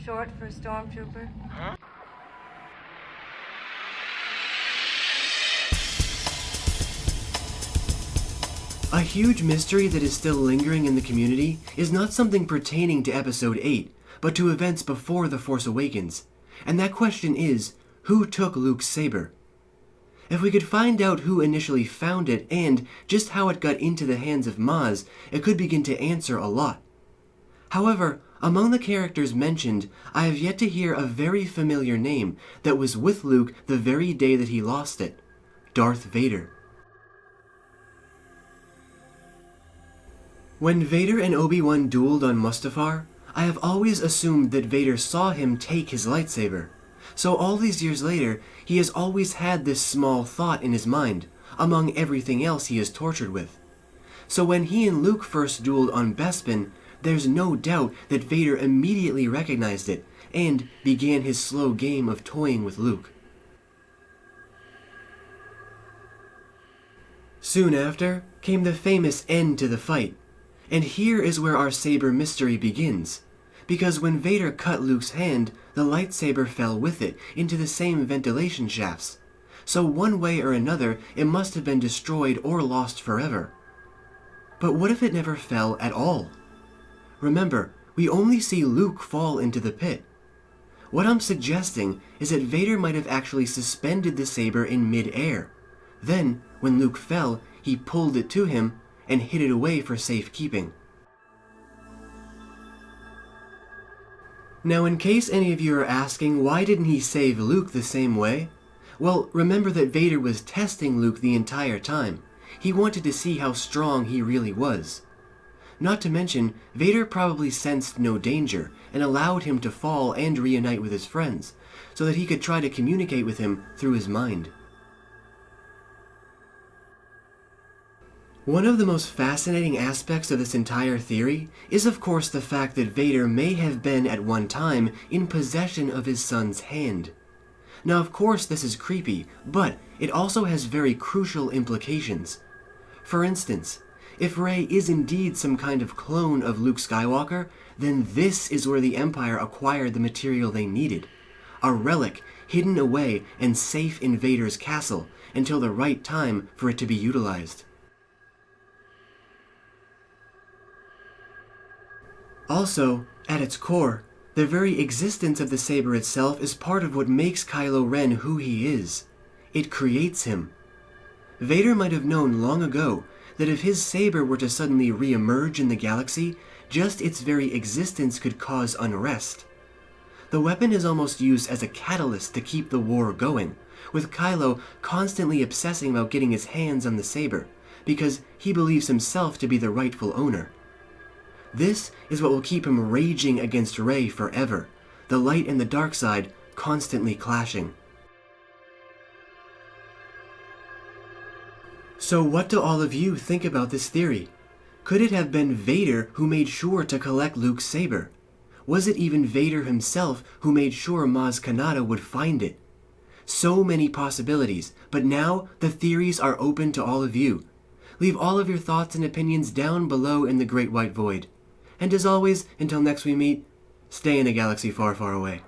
short for a stormtrooper? A huge mystery that is still lingering in the community is not something pertaining to Episode 8, but to events before The Force Awakens. And that question is, who took Luke's saber? If we could find out who initially found it and just how it got into the hands of Maz, it could begin to answer a lot. However, among the characters mentioned, I have yet to hear a very familiar name that was with Luke the very day that he lost it: Darth Vader. When Vader and Obi-Wan dueled on Mustafar, I have always assumed that Vader saw him take his lightsaber. So all these years later, he has always had this small thought in his mind, among everything else he is tortured with. So when he and Luke first dueled on Bespin, there's no doubt that Vader immediately recognized it, and began his slow game of toying with Luke. Soon after, came the famous end to the fight. And here is where our saber mystery begins, because when Vader cut Luke's hand, the lightsaber fell with it into the same ventilation shafts. So one way or another, it must have been destroyed or lost forever. But what if it never fell at all? Remember, we only see Luke fall into the pit. What I'm suggesting is that Vader might have actually suspended the saber in mid-air. Then, when Luke fell, he pulled it to him and hid it away for safekeeping. Now, in case any of you are asking why didn't he save Luke the same way? Well, remember that Vader was testing Luke the entire time. He wanted to see how strong he really was. Not to mention, Vader probably sensed no danger and allowed him to fall and reunite with his friends, so that he could try to communicate with him through his mind. One of the most fascinating aspects of this entire theory is of course the fact that Vader may have been at one time in possession of his son's hand. Now of course this is creepy, but it also has very crucial implications. For instance, if Rey is indeed some kind of clone of Luke Skywalker, then this is where the Empire acquired the material they needed. A relic hidden away and safe in Vader's castle until the right time for it to be utilized. Also, at its core, the very existence of the saber itself is part of what makes Kylo Ren who he is. It creates him. Vader might have known long ago that if his saber were to suddenly re-emerge in the galaxy, just its very existence could cause unrest. The weapon is almost used as a catalyst to keep the war going, with Kylo constantly obsessing about getting his hands on the saber, because he believes himself to be the rightful owner. This is what will keep him raging against Rey forever, the light and the dark side constantly clashing. So what do all of you think about this theory? Could it have been Vader who made sure to collect Luke's saber? Was it even Vader himself who made sure Maz Kanata would find it? So many possibilities, but now the theories are open to all of you. Leave all of your thoughts and opinions down below in the Great White Void. And as always, until next we meet, stay in a galaxy far, far away.